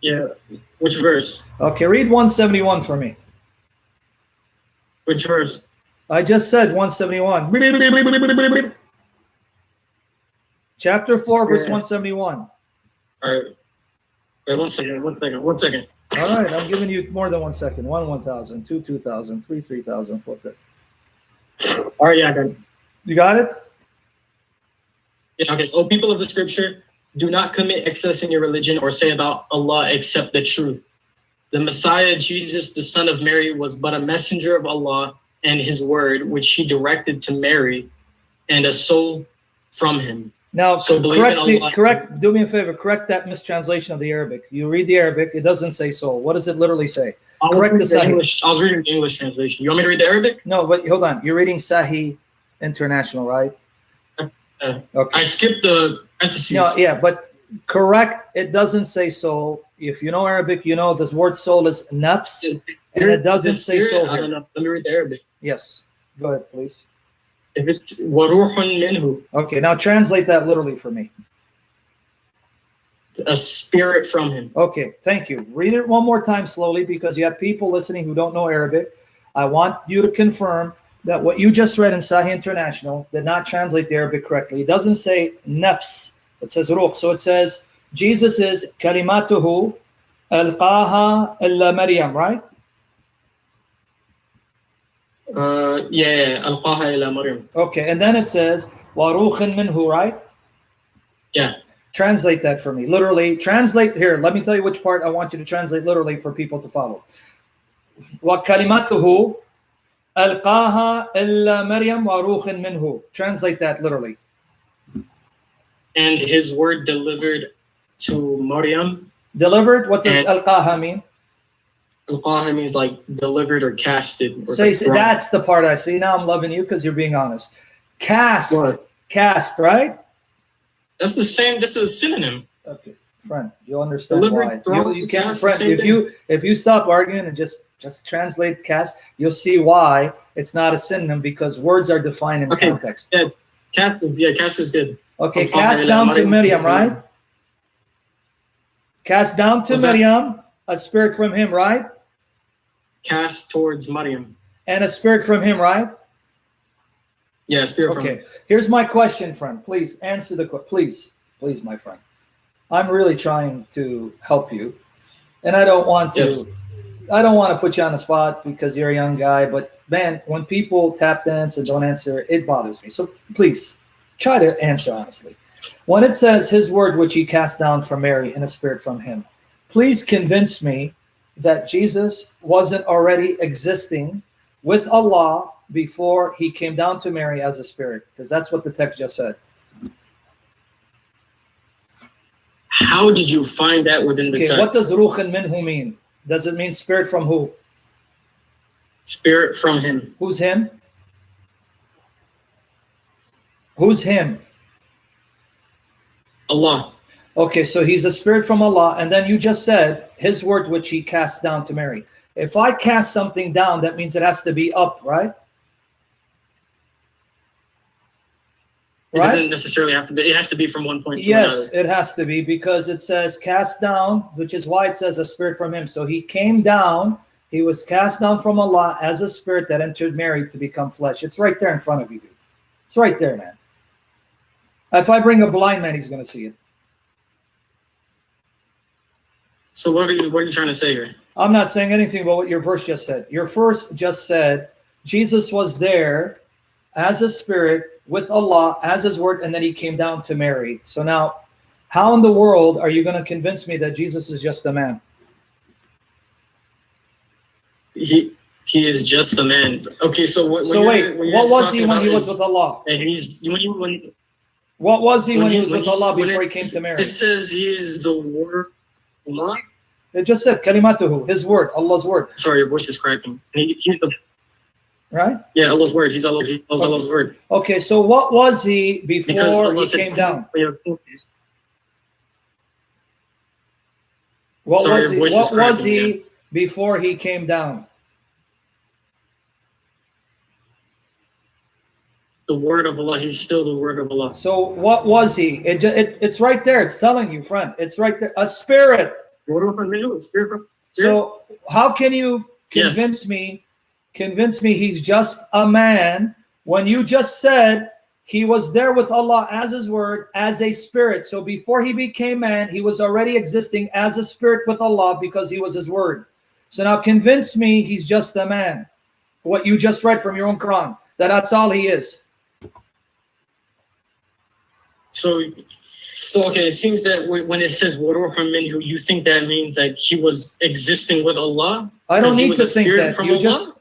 Yeah. Which verse? Okay, read 171 for me. Which verse? I just said 171. Chapter 4, verse 171. All right. Wait, 1 second. 1 second. 1 second. All right, I'm giving you more than 1 second. 1,000, 2,000, 3,000, 4,000. All right, yeah, then. You got it? Yeah, okay. O people of the scripture, do not commit excess in your religion or say about Allah except the truth. The Messiah, Jesus, the son of Mary, was but a messenger of Allah and his word, which he directed to Mary, and a soul from him. Now, so correct, do me a favor, correct that mistranslation of the Arabic. You read the Arabic, it doesn't say soul. What does it literally say? Correct the Sahih. I was reading the English translation. You want me to read the Arabic? No, but hold on. You're reading Sahih International, right? Okay. I skipped the parentheses. No, yeah, but correct, it doesn't say soul. If you know Arabic, you know this word soul is nafs, and it doesn't say soul. I don't know. Let me read the Arabic. Yes. Go ahead, please. If it's waruhun minhu. Okay, now translate that literally for me. A spirit from him. Okay, thank you. Read it one more time slowly because you have people listening who don't know Arabic. I want you to confirm that what you just read in Sahih International did not translate the Arabic correctly. It doesn't say nafs, it says ruh. So it says Jesus is kalimatuhu alqaha illa Maryam, right? Yeah, alqaha ila Maryam. Okay, and then it says wa ruhin minhu, right? Yeah. Translate that for me. Literally, translate here. Let me tell you which part I want you to translate literally for people to follow. Wa kalimatuhu alqaha illa Maryam wa ruhin minhu. Translate that literally. And his word delivered to Maryam. Delivered? What does alqaha mean? Alqaha means like delivered or casted. Or Say, that's the part I see. Now I'm loving you because you're being honest. Cast. What? Cast, right? That's the same. This is a synonym. Okay, friend, you'll understand delivered, why. You can't, friend. If you stop arguing and just translate cast, you'll see why it's not a synonym because words are defined in context. Yeah, cast is good. Okay, cast down to Miriam, right? Cast down to Miriam, a spirit from him, right? Cast towards Maryam. And a spirit from him, right? Yeah, spirit from him. Okay, here's my question, friend. Please answer the question. Please, my friend. I'm really trying to help you. And I don't want to put you on the spot because you're a young guy, but man, when people tap dance and don't answer, it bothers me. So please try to answer honestly. When it says his word, which he cast down from Mary and a spirit from him, please convince me that Jesus wasn't already existing with Allah before he came down to Mary as a spirit, because that's what the text just said. How did you find that within the text? What does ruhan minhu mean? Does it mean spirit from who? Spirit from him. Who's him? Who's him? Allah. Okay, so he's a spirit from Allah, and then you just said his word which he cast down to Mary. If I cast something down, that means it has to be up, right? It doesn't necessarily have to be. It has to be from one point to another. Yes, it has to be because it says cast down, which is why it says a spirit from him. So he came down. He was cast down from Allah as a spirit that entered Mary to become flesh. It's right there in front of you, dude. It's right there, man. If I bring a blind man, he's going to see it. So what are you trying to say here? I'm not saying anything about what your verse just said. Your verse just said Jesus was there as a spirit with Allah as his word, and then he came down to Mary. So now, how in the world are you going to convince me that Jesus is just a man? He is just a man. Okay, so what was he when he was with Allah? What was he when he was with Allah before he came to Mary? It says he is the word of Allah. It just said kalimatuhu, his word, Allah's word. Sorry, your voice is cracking. He's the, right? Yeah, Allah's word. He's Allah's word. Okay, so what was he before he came down? What was he before he came down? The word of Allah. He's still the word of Allah. So what was he? It's right there. It's telling you, friend. It's right there. A spirit. So how can you convince me he's just a man when you just said he was there with Allah as his word, as a spirit? So before he became man, he was already existing as a spirit with Allah because he was his word. So now convince me he's just a man. What you just read from your own Quran, that's all he is. So okay, it seems that when it says waruh minhu, you think that means that he was existing with Allah? I don't need to think that.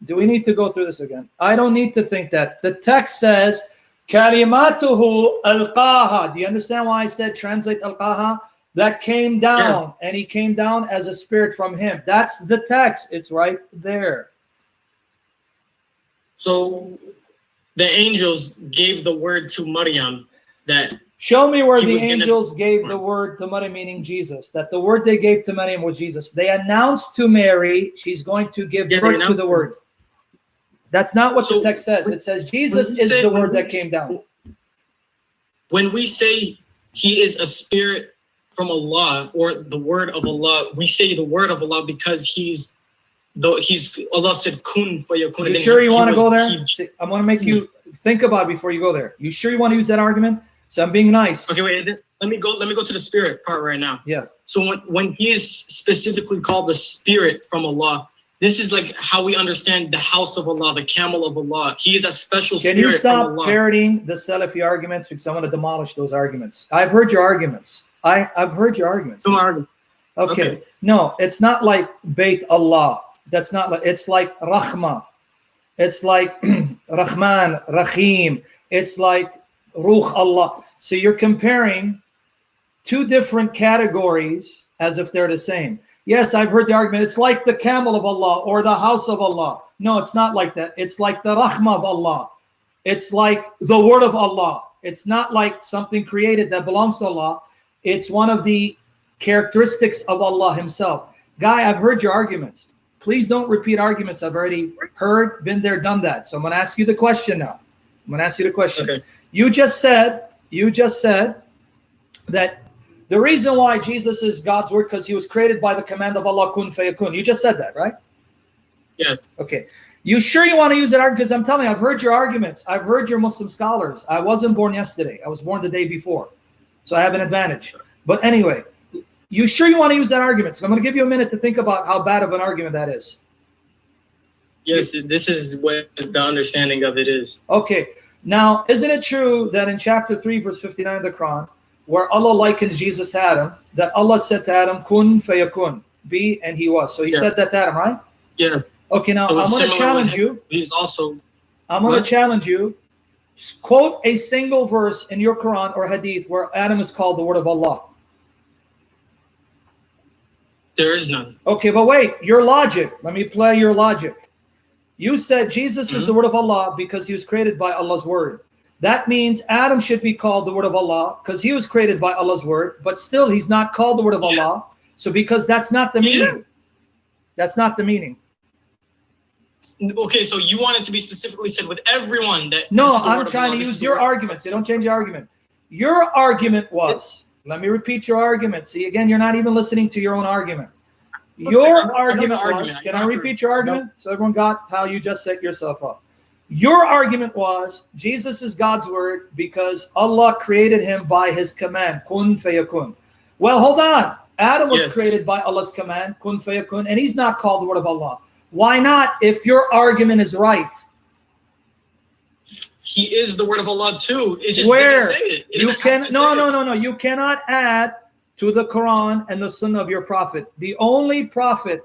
Do we need to go through this again? I don't need to think that. The text says, kalimatuhu alqaha. Do you understand why I said translate alqaha? That came down, and he came down as a spirit from him. That's the text. It's right there. So the angels gave the word to Maryam that... Show me where the angels gave the word to Maryam, meaning Jesus. That the word they gave to Maryam was Jesus. They announced to Mary she's going to give birth to the word. That's not what the text says. It says Jesus is the word that came down. When we say he is a spirit from Allah, or the word of Allah, we say the word of Allah because Allah said kun fayakun. You sure you want to go there? I want to make you think about it before you go there. You sure you want to use that argument? So I'm being nice. Okay, wait. Let me go to the spirit part right now. Yeah. So when he is specifically called the spirit from Allah, this is like how we understand the house of Allah, the camel of Allah. He is a special spirit. Can you stop from Allah. parroting the Salafi arguments? Because I want to demolish those arguments. I've heard your arguments. I've heard your arguments. Okay. No, it's not like Bait Allah. That's not like, it's like Rahma. It's like Rahman, Rahim. It's like Ruh Allah. So you're comparing two different categories as if they're the same. Yes, I've heard the argument. It's like the camel of Allah or the house of Allah. No, it's not like that. It's like the Rahmah of Allah. It's like the word of Allah. It's not like something created that belongs to Allah. It's one of the characteristics of Allah himself. Guy, I've heard your arguments. Please don't repeat arguments I've already heard, been there, done that. So I'm going to ask you the question now. I'm going to ask you the question. Okay. You just said that the reason why Jesus is God's word because he was created by the command of Allah, kun fayakun. You just said that, right? Yes. Okay. You sure you want to use that argument? Because I'm telling you, I've heard your arguments. I've heard your Muslim scholars. I wasn't born yesterday. I was born the day before. So I have an advantage. But anyway, you sure you want to use that argument? So I'm going to give you a minute to think about how bad of an argument that is. Yes, this is what the understanding of it is. Okay. Now, isn't it true that in chapter 3, verse 59 of the Quran, where Allah likens Jesus to Adam, that Allah said to Adam, kun fayakun, be, and he was. So he said that to Adam, right? Yeah. Okay, now I'm going to challenge you. I'm going to challenge you. Quote a single verse in your Quran or Hadith where Adam is called the word of Allah. There is none. Okay, but wait, your logic. Let me play your logic. You said Jesus is the word of Allah because he was created by Allah's word. That means Adam should be called the word of Allah because he was created by Allah's word, but still he's not called the word of Allah. So because that's not the meaning. That's not the meaning. Okay, so you want it to be specifically said with everyone that... No, I'm trying to use your arguments. You don't change your argument. Your argument was, let me repeat your argument. See, again, you're not even listening to your own argument. Your argument was, can I repeat your argument? So everyone got how you just set yourself up. Your argument was, Jesus is God's word because Allah created him by his command, kun fayakun. Well, hold on. Adam was created by Allah's command, kun fayakun, and he's not called the word of Allah. Why not, if your argument is right? He is the word of Allah too. It just Where? doesn't say it. You can no. You cannot add to the Quran and the Sunnah of your prophet. The only prophet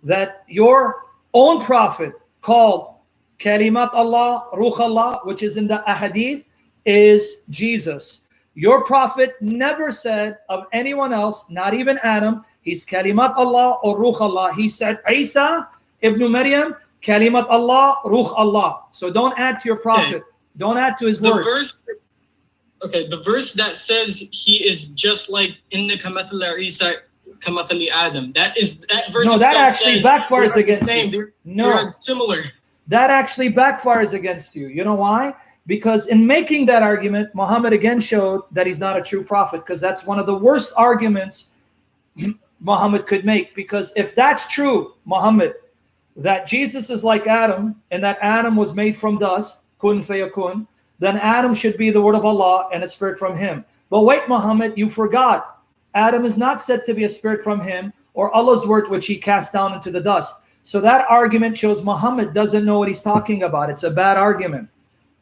that your own prophet called Kalimat Allah, Ruh Allah, which is in the Ahadith, is Jesus. Your prophet never said of anyone else, not even Adam, he's Kalimat Allah or Ruh Allah. He said Isa ibn Maryam, Kalimat Allah, Ruh Allah. So don't add to your prophet. Okay. Don't add to his words. The verse that says he is just like Inna Kamathali Isa Kamathali Adam. That verse. No, that actually backfires against you. They're similar. That actually backfires against you. You know why? Because in making that argument, Muhammad again showed that he's not a true prophet, because that's one of the worst arguments Muhammad could make. Because if that's true, Muhammad, that Jesus is like Adam and that Adam was made from dust, kun fayakun, then Adam should be the word of Allah and a spirit from him. But wait, Muhammad, you forgot. Adam is not said to be a spirit from him or Allah's word which he cast down into the dust. So that argument shows Muhammad doesn't know what he's talking about. It's a bad argument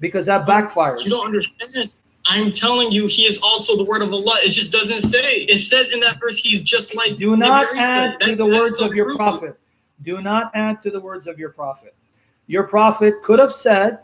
because that backfires. You don't understand. I'm telling you, he is also the word of Allah. It just doesn't say. It says in that verse, he's just like. Do not add to the words of your prophet. Do not add to the words of your prophet. Your prophet could have said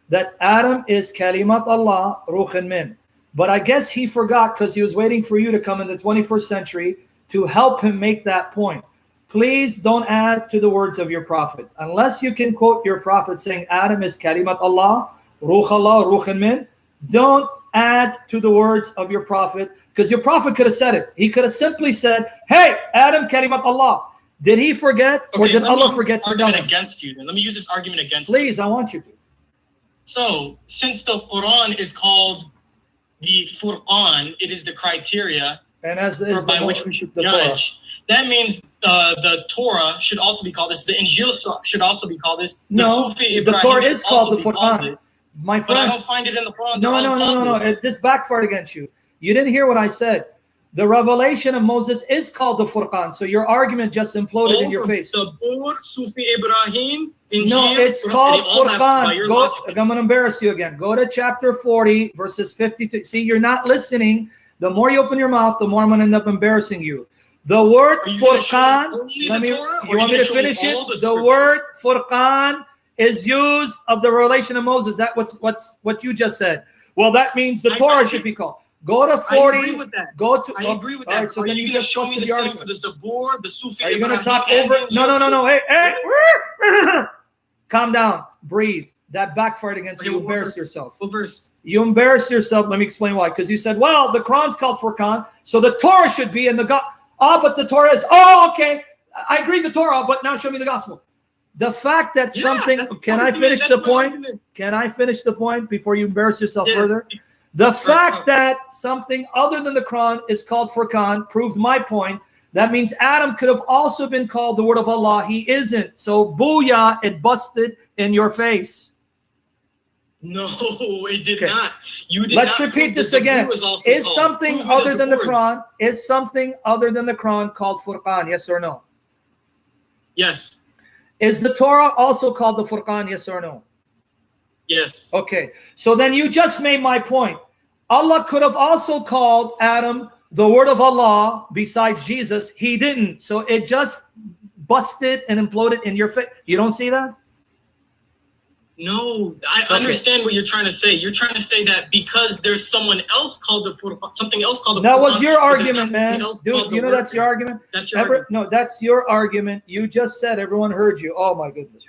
that Adam is kalimat Allah, ruhan min. But I guess he forgot because he was waiting for you to come in the 21st century to help him make that point. Please don't add to the words of your prophet. Unless you can quote your prophet saying Adam is kalimat Allah, ruh Allah, ruhan min, don't add to the words of your prophet, because your prophet could have said it. He could have simply said, hey, Adam kalimat Allah. Did he forget, or did Allah forget to tell him? Against you. Let me use this argument against you. Please, I want you to. So, since the Quran is called the Furqan, it is the criteria by which we should judge. That means the Torah should also be called this. The Injil should also be called this. No, the Torah is called the Furqan. My friend, but I don't find it in the Quran. No. This backfired against you. You didn't hear what I said. The revelation of Moses is called the Furqan. So your argument just imploded in your face. No, it's called Furqan. I'm going to embarrass you again. Go to chapter 40, verses 53. See, you're not listening. The more you open your mouth, the more I'm going to end up embarrassing you. The word Furqan, you want me to finish it? The word Furqan is used of the revelation of Moses. That's what you just said. Well, that means the Torah should be called. Go to 40. I agree with that. I agree with that. All right, so then you just show me the argument for the Zabur, the Sufi. Are you going to talk over? No. Hey. Calm down. Breathe. That backfired against you. You embarrassed yourself. What verse? You embarrassed yourself. Let me explain why. Because you said, well, the Quran's called Furqan, so the Torah should be in the God. Oh, but the Torah is. Oh, okay. I agree the Torah, but now show me the gospel. The fact that something. Can I finish the point? Can I finish the point before you embarrass yourself further? The fact that something other than the Quran is called Furqan proved my point. That means Adam could have also been called the word of Allah. He isn't. So booyah, it busted in your face. No, it did not. You did Let's repeat this again. Is something other than the Quran? Is something other than the Quran called Furqan? Yes or no? Yes. Is the Torah also called the Furqan? Yes or no? Yes. Okay. So then you just made my point. Allah could have also called Adam the word of Allah besides Jesus. He didn't. So it just busted and imploded in your face. You don't see that? No, I understand what you're trying to say. You're trying to say that because there's someone else called the Quran, something else called the Quran. That was your argument, man. Dude, you know that's your argument? That's your argument. No, that's your argument. You just said everyone heard you. Oh, my goodness.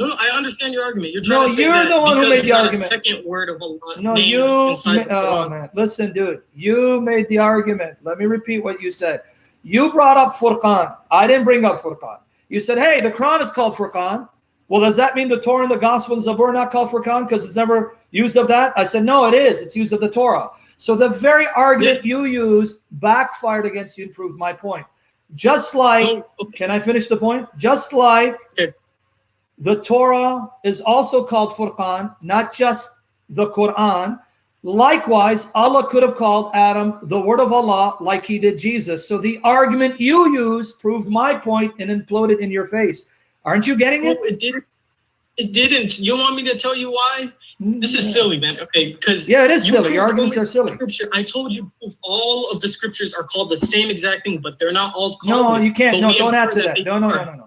No, I understand your argument. You're trying to say you're the one who made the argument. A second word of Allah. No, oh man, listen, dude. You made the argument. Let me repeat what you said. You brought up Furqan. I didn't bring up Furqan. You said, hey, the Quran is called Furqan. Well, does that mean the Torah and the Gospel and Zabur are not called Furqan because it's never used of that? I said, no, it is. It's used of the Torah. So the very argument you used backfired against you and proved my point. Just like, can I finish the point? Just like the Torah is also called Furqan, not just the Quran. Likewise, Allah could have called Adam the word of Allah like he did Jesus. So the argument you used proved my point and imploded in your face. Aren't you getting it? No, it didn't. It didn't. You want me to tell you why? This is silly, man. Okay, because it is silly. Your arguments are silly. I told you all of the scriptures are called the same exact thing, but they're not all called. No, you can't. No, don't add to that.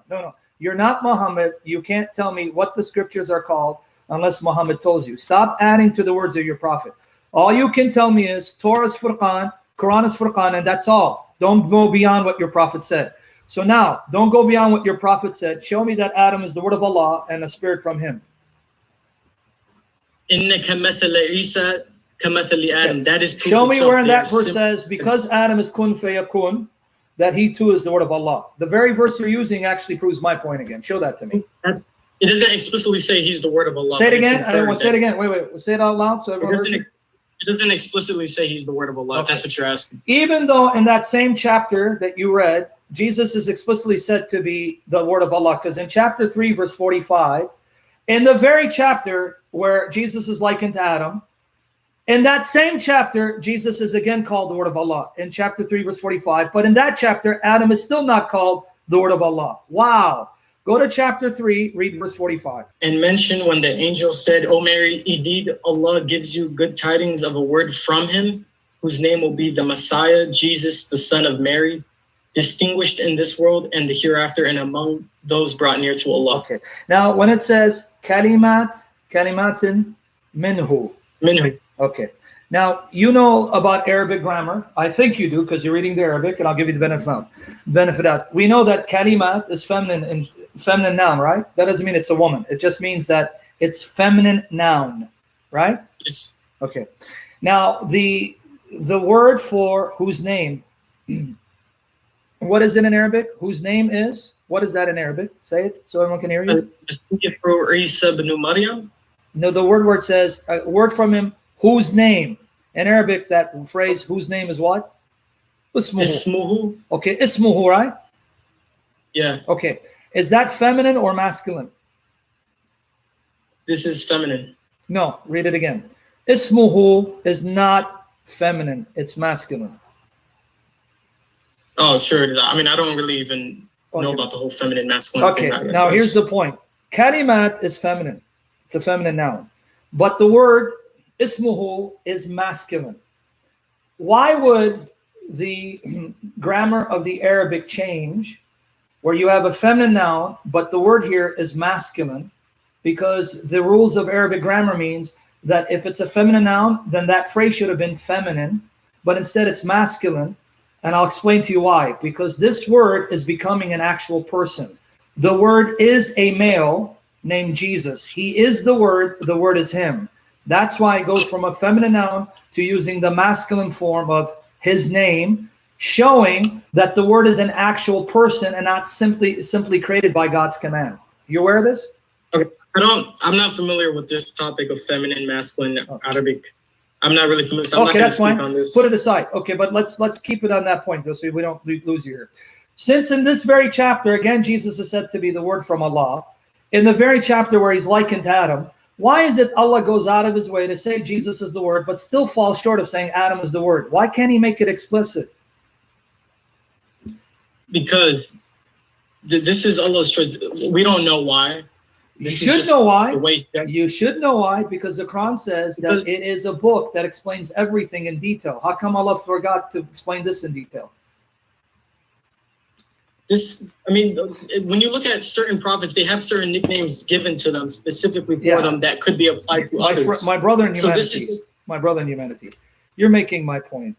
No. You're not Muhammad. You can't tell me what the scriptures are called unless Muhammad tells you. Stop adding to the words of your prophet. All you can tell me is Torah is Furqan, Quran is Furqan, and that's all. Don't go beyond what your prophet said. So now, don't go beyond what your prophet said. Show me that Adam is the word of Allah and a spirit from him. That is proof. Show me where in that verse says, because Adam is kun fayakun, that he too is the word of Allah. The very verse you're using actually proves my point again. Show that to me. It doesn't explicitly say he's the word of Allah. Say it again. I don't want to say it again. Wait. Say it out loud so everyone hears it. It doesn't explicitly say he's the word of Allah. Okay. That's what you're asking. Even though in that same chapter that you read, Jesus is explicitly said to be the word of Allah, because in chapter 3, verse 45, in the very chapter where Jesus is likened to Adam, in that same chapter, Jesus is again called the word of Allah in chapter 3, verse 45. But in that chapter, Adam is still not called the word of Allah. Wow. Go to chapter 3, read verse 45. And mention when the angel said, "O Mary, indeed Allah gives you good tidings of a word from him, whose name will be the Messiah, Jesus, the son of Mary, distinguished in this world and the hereafter and among those brought near to Allah." Okay. Now, when it says kalimatin minhu. Minhu. Okay. Now, you know about Arabic grammar. I think you do because you're reading the Arabic, and I'll give you the benefit out. We know that kalimat is feminine noun, right? That doesn't mean it's a woman. It just means that it's feminine noun, right? Yes. Okay. Now, the word for whose name, what is it in Arabic? Whose name is? What is that in Arabic? Say it so everyone can hear you. Isa ibn Maryam. No, the word it says, a word from him, whose name. In Arabic, that phrase, whose name is what? Ismuhu. Ismuhu. Okay, ismuhu, right? Yeah. Okay. Is that feminine or masculine? This is feminine. No, read it again. Ismuhu is not feminine, it's masculine. Oh, sure. I mean, I don't really even know about the whole feminine, masculine thing. Okay, now here's the point. Kalimat is feminine. It's a feminine noun. But the word ismuhu is masculine. Why would the grammar of the Arabic change where you have a feminine noun, but the word here is masculine? Because the rules of Arabic grammar means that if it's a feminine noun, then that phrase should have been feminine, but instead it's masculine. And I'll explain to you why. Because this word is becoming an actual person. The word is a male named Jesus. He is the word is him. That's why it goes from a feminine noun to using the masculine form of his name, showing that the word is an actual person and not simply created by God's command. You aware of this? Okay. I'm not familiar with this topic of feminine, masculine, Arabic. I'm not really familiar. So I'm not that's fine. On this. Put it aside. Okay, but let's keep it on that point though, so we don't lose you here. Since in this very chapter, again, Jesus is said to be the word from Allah, in the very chapter where he's likened to Adam, why is it Allah goes out of his way to say Jesus is the word, but still falls short of saying Adam is the word? Why can't he make it explicit? Because this is Allah's truth. We don't know why. You should know why. You should know why, because the Quran says that it is a book that explains everything in detail. How come Allah forgot to explain this in detail? When you look at certain prophets, they have certain nicknames given to them specifically for them that could be applied to others. My brother in humanity, you're making my point.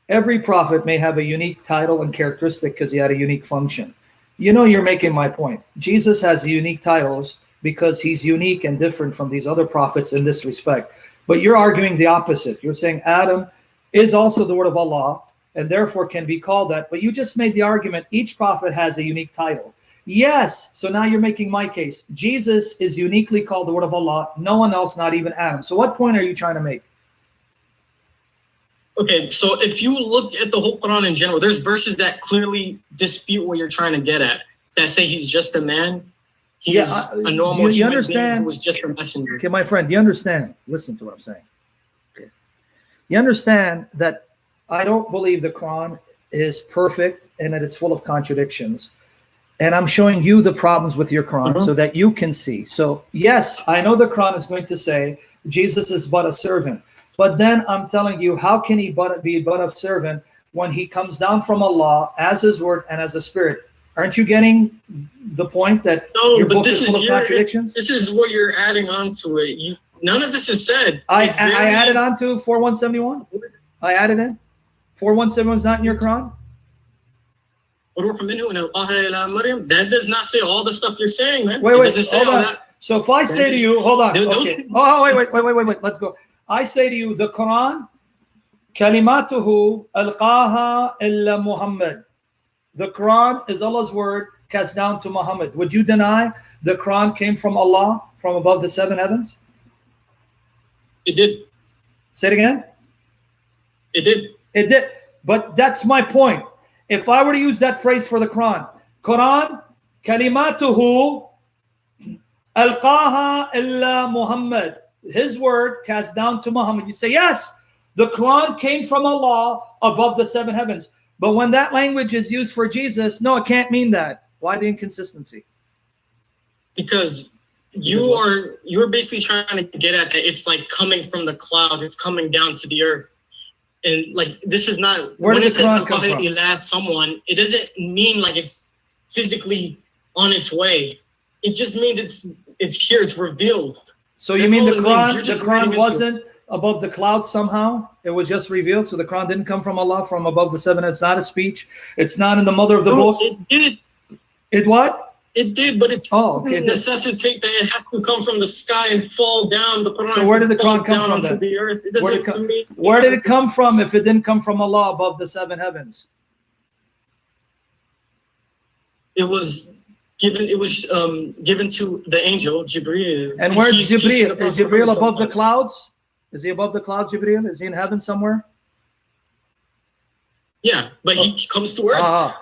Every prophet may have a unique title and characteristic because he had a unique function. You know, you're making my point. Jesus has unique titles because he's unique and different from these other prophets in this respect. But you're arguing the opposite. You're saying Adam is also the word of Allah, and therefore can be called that. But you just made the argument each prophet has a unique title. Yes, so now you're making my case. Jesus is uniquely called the word of Allah, no one else, not even Adam. So what point are you trying to make? Okay, so if you look at the whole Quran in general, there's verses that clearly dispute what you're trying to get at, that say he's just a man. He's a normal human being who was just a messenger. Okay, my friend, you understand? Listen to what I'm saying. Okay. You understand that I don't believe the Quran is perfect and that it's full of contradictions. And I'm showing you the problems with your Quran so that you can see. So yes, I know the Quran is going to say Jesus is but a servant. But then I'm telling you, how can he be but a servant when he comes down from Allah as his word and as a spirit? Aren't you getting the point that your book is full of contradictions? This is what you're adding on to it. None of this is said. I added on to 4171. I added in. 4171 is not in your Quran. That does not say all the stuff you're saying, man. Wait, hold on. So if I say to you, hold on. Okay. Oh, wait. Let's go. I say to you, the Quran, kalimatuhu alqaha illa Muhammad. The Quran is Allah's word cast down to Muhammad. Would you deny the Quran came from Allah from above the seven heavens? It did. Say it again. It did. It did. But that's my point. If I were to use that phrase for the Quran, kalimatuhu alqaha illa Muhammad. His word cast down to Muhammad. You say, yes, the Quran came from Allah above the 7 heavens. But when that language is used for Jesus, no, it can't mean that. Why the inconsistency? Because you're basically trying to get at that it's like coming from the clouds, it's coming down to the earth. And like this is not where when did the Quran come from? Someone, it doesn't mean like it's physically on its way. It just means it's here, it's revealed. So you mean the Quran wasn't above the clouds somehow? It was just revealed. So the Quran didn't come from Allah from above the 7. It's not a speech. It's not in the mother of the book. It did. It what? It did, but it's okay. necessitate that it has to come from the sky and fall down. The Quran so where did the Quran come from then? The earth. Where did it come from if it didn't come from Allah above the 7 heavens? It was given. It was given to the angel Jibril. And where's Jibril? Is Jibril above the clouds? Is he above the clouds, Jibril? Is he in heaven somewhere? Yeah, but he comes to earth.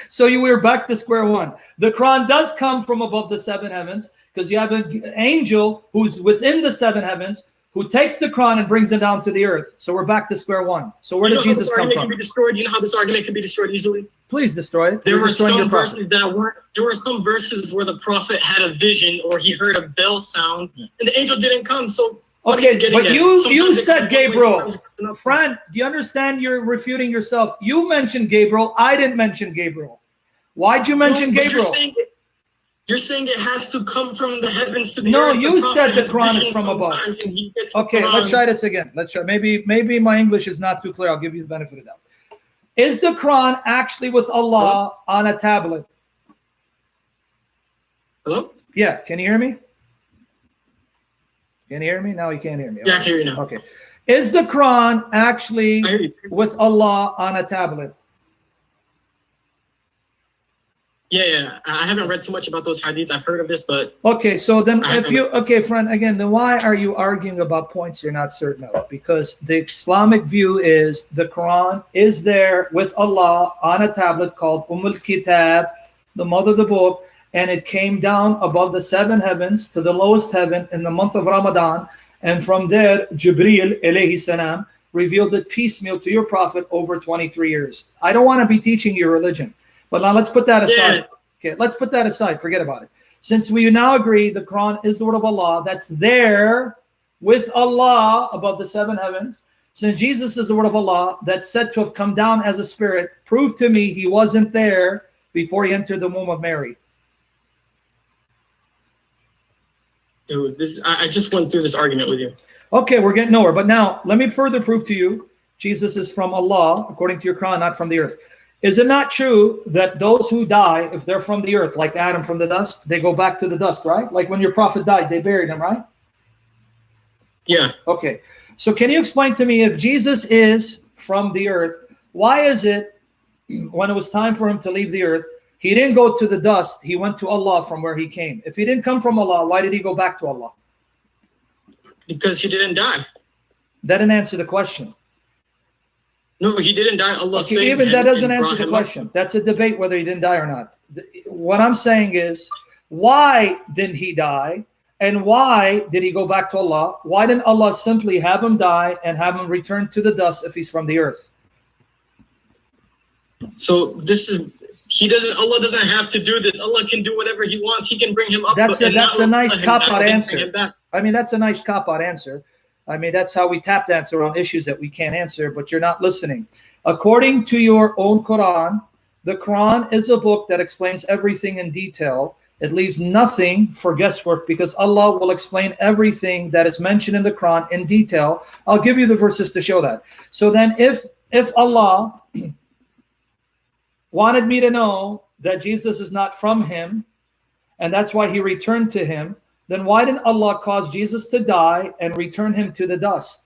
So we're back to square one. The Quran does come from above the 7 heavens because you have an angel who's within the 7 heavens who takes the Quran and brings it down to the earth. So we're back to square one. So where did Jesus come from? Can be destroyed? You know how this argument can be destroyed easily? Please destroy it. There were some verses where the prophet had a vision or he heard a bell sound and the angel didn't come. So okay, but you said Gabriel. Friend, do you understand you're refuting yourself? You mentioned Gabriel. I didn't mention Gabriel. Why'd you mention Gabriel? You're saying it has to come from the heavens to the earth. No, you said the Quran is from above. Okay, let's try this again. Let's try. Maybe my English is not too clear. I'll give you the benefit of the doubt. Is the Quran actually with Allah on a tablet? Hello? Yeah, can you hear me? Can you hear me? No, you can't hear me. Yeah, I hear you now. Okay. Is the Quran actually with Allah on a tablet? Yeah. I haven't read too much about those hadiths. I've heard of this, but okay. So then, friend, again, then why are you arguing about points you're not certain of? Because the Islamic view is the Quran is there with Allah on a tablet called Kitab, the mother of the book, and it came down above the 7 heavens to the lowest heaven in the month of Ramadan, and from there, Jibril alayhi salam revealed it piecemeal to your prophet over 23 years. I don't want to be teaching your religion. But now let's put that aside. Yeah. Okay, let's put that aside. Forget about it. Since we now agree the Quran is the word of Allah, that's there with Allah above the 7 heavens. Since Jesus is the word of Allah, that's said to have come down as a spirit, prove to me he wasn't there before he entered the womb of Mary. Dude, I just went through this argument with you. Okay, we're getting nowhere. But now let me further prove to you Jesus is from Allah, according to your Quran, not from the earth. Is it not true that those who die, if they're from the earth, like Adam from the dust, they go back to the dust, right? Like when your prophet died, they buried him, right? Yeah. Okay. So can you explain to me, if Jesus is from the earth, why is it when it was time for him to leave the earth, he didn't go to the dust, he went to Allah from where he came? If he didn't come from Allah, why did he go back to Allah? Because he didn't die. That didn't answer the question. No, he didn't die. Allah saved him. Even that doesn't answer the question. That's a debate whether he didn't die or not. What I'm saying is, why didn't he die? And why did he go back to Allah? Why didn't Allah simply have him die and have him return to the dust if he's from the earth? So Allah doesn't have to do this. Allah can do whatever he wants. He can bring him up. That's a nice cop-out answer. I mean, that's a nice cop-out answer. I mean, that's how we tap dance around issues that we can't answer, but you're not listening. According to your own Quran, the Quran is a book that explains everything in detail. It leaves nothing for guesswork because Allah will explain everything that is mentioned in the Quran in detail. I'll give you the verses to show that. So then if Allah wanted me to know that Jesus is not from him, and that's why he returned to him, then why didn't Allah cause Jesus to die and return him to the dust?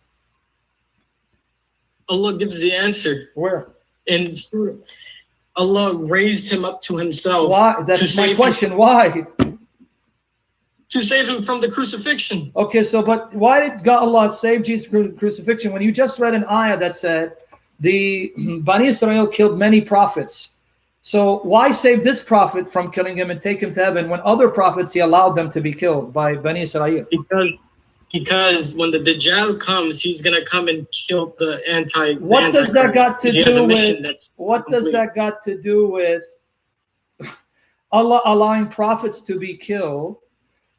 Allah gives the answer. Where? And Allah raised him up to himself. Why? That's my question. Why? to save him from the crucifixion. Okay, so but why did Allah save Jesus from crucifixion when you just read an ayah that said the Bani Israel killed many prophets? So why save this prophet from killing him and take him to heaven when other prophets he allowed them to be killed by Bani Israel? Because when the Dajjal comes, he's gonna come and kill the Antichrist. What does that got to do with? What does that got to do with Allah allowing prophets to be killed?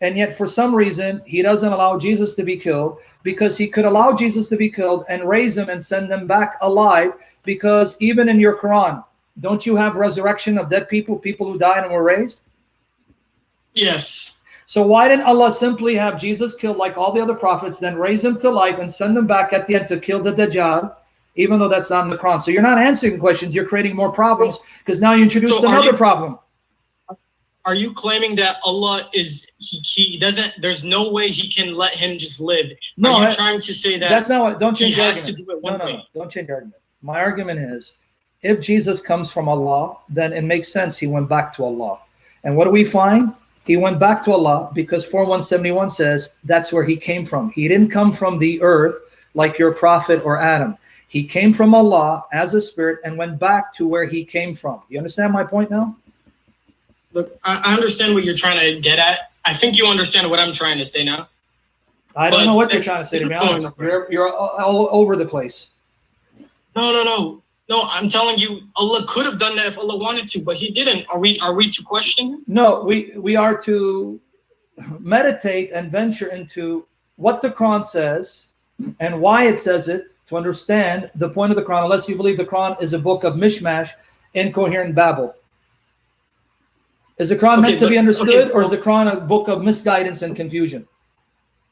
And yet, for some reason, he doesn't allow Jesus to be killed, because he could allow Jesus to be killed and raise him and send them back alive. Because even in your Quran, don't you have resurrection of dead people, people who died and were raised? Yes. So why didn't Allah simply have Jesus killed like all the other prophets, then raise him to life and send them back at the end to kill the Dajjal, even though that's not in the Quran? So you're not answering the questions, you're creating more problems, because now you introduced another problem. Are you claiming that Allah is, he doesn't, there's no way he can let him just live? No, are you trying to say that that's not what, don't change he your has argument. to do it one way? No, don't change your argument. My argument is, if Jesus comes from Allah, then it makes sense he went back to Allah. And what do we find? He went back to Allah because 4171 says that's where he came from. He didn't come from the earth like your prophet or Adam. He came from Allah as a spirit and went back to where he came from. You understand my point now? Look, I understand what you're trying to get at. I think you understand what I'm trying to say now. I don't know what you're trying to say, to be honest. You're all over the place. No, I'm telling you, Allah could have done that if Allah wanted to, but he didn't. Are we to question? No, we are to meditate and venture into what the Quran says and why it says it, to understand the point of the Quran, unless you believe the Quran is a book of mishmash, incoherent babble. Is the Quran meant to be understood, or is the Quran a book of misguidance and confusion?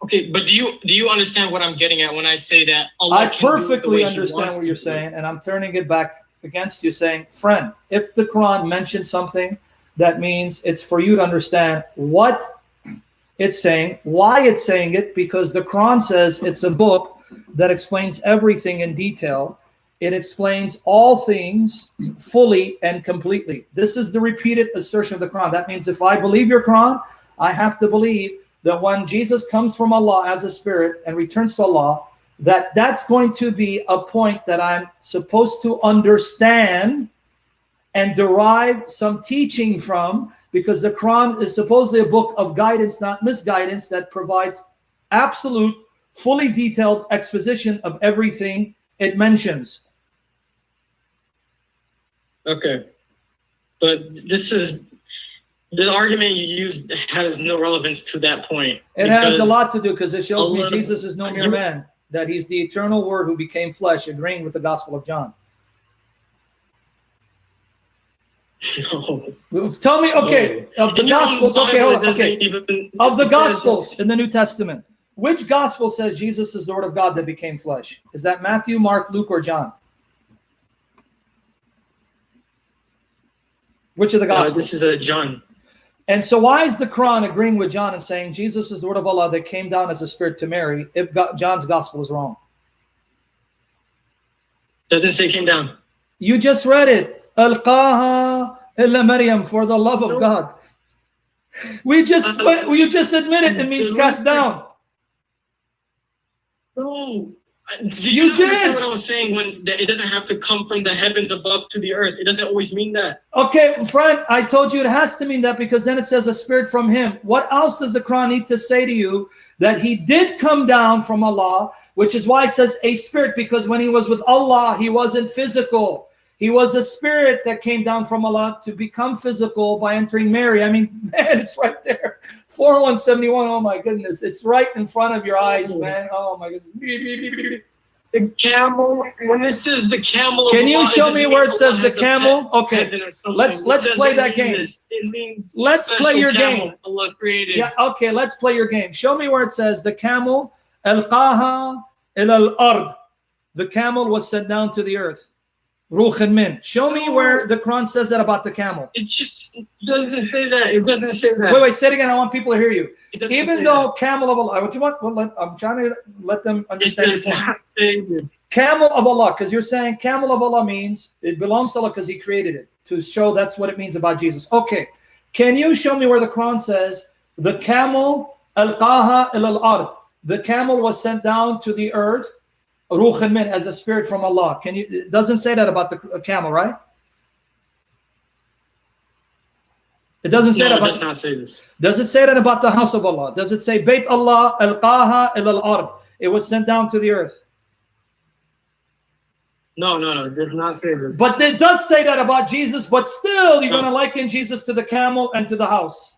Okay, but do you understand what I'm getting at when I say that Allah I perfectly understand what you're saying, and I'm turning it back against you, saying, friend, if the Quran mentions something, that means it's for you to understand what it's saying, why it's saying it, because the Quran says it's a book that explains everything in detail. It explains all things fully and completely. This is the repeated assertion of the Quran. That means if I believe your Quran, I have to believe that when Jesus comes from Allah as a spirit and returns to Allah, that's going to be a point that I'm supposed to understand and derive some teaching from, because the Quran is supposedly a book of guidance, not misguidance, that provides absolute, fully detailed exposition of everything it mentions. Okay, but this is the argument you used has no relevance to that point. It has a lot to do, because it shows me Jesus is no mere man, that he's the eternal word who became flesh, agreeing with the Gospel of John. No. Tell me, okay, of the Gospels, okay, hold on, okay. Of the Gospels in the New Testament, which Gospel says Jesus is the Word of God that became flesh? Is that Matthew, Mark, Luke, or John? Which of the Gospels? This is a John. And so why is the Quran agreeing with John and saying Jesus is the Word of Allah that came down as a spirit to Mary, if John's Gospel is wrong? Doesn't say came down. You just read it. Alqaha illa Maryam, for the love of God. You just admitted it means cast down. No. Did you understand what I was saying when that it doesn't have to come from the heavens above to the earth? It doesn't always mean that. Okay, friend, I told you it has to mean that, because then it says a spirit from him. What else does the Quran need to say to you? That he did come down from Allah, which is why it says a spirit, because when he was with Allah, he wasn't physical. He was a spirit that came down from Allah to become physical by entering Mary. I mean, man, it's right there. 4171, oh my goodness. It's right in front of your eyes, man. Oh my goodness. The camel, when it says the camel. Can you show me where it says the camel? Okay, let's play that game. It means let's play your game. Allah created. Yeah, okay, let's play your game. Show me where it says the camel, alqaha ila al-ard. The camel was sent down to the earth. Ruhan min. Show me where the Quran says that about the camel. It just doesn't say that. It doesn't say that. Wait, say it again. I want people to hear you. Even though camel of Allah, what you want? Well, I'm trying to let them understand. It does not say this. Camel of Allah, because you're saying camel of Allah means it belongs to Allah because He created it, to show that's what it means about Jesus. Okay, can you show me where the Quran says The camel, alqaha ila al-ard. The camel was sent down to the earth, ruhan min, as a spirit from Allah. It doesn't say that about the camel, right? It doesn't say that. It does not say this. Does it say that about the house of Allah? Does it say Bayt Allah alqaha ila al-ard? It was sent down to the earth. No, it does not say this. But it does say that about Jesus, but still you're going to liken Jesus to the camel and to the house.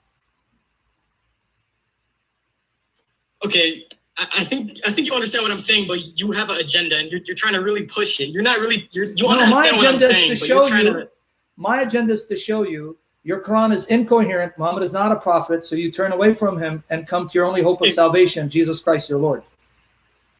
Okay, I think you understand what I'm saying, but you have an agenda and you're trying to really push it. You're not really, you understand what I'm saying, but you're trying to... My agenda is to show you your Quran is incoherent. Muhammad is not a prophet, so you turn away from him and come to your only hope of salvation, Jesus Christ, your Lord.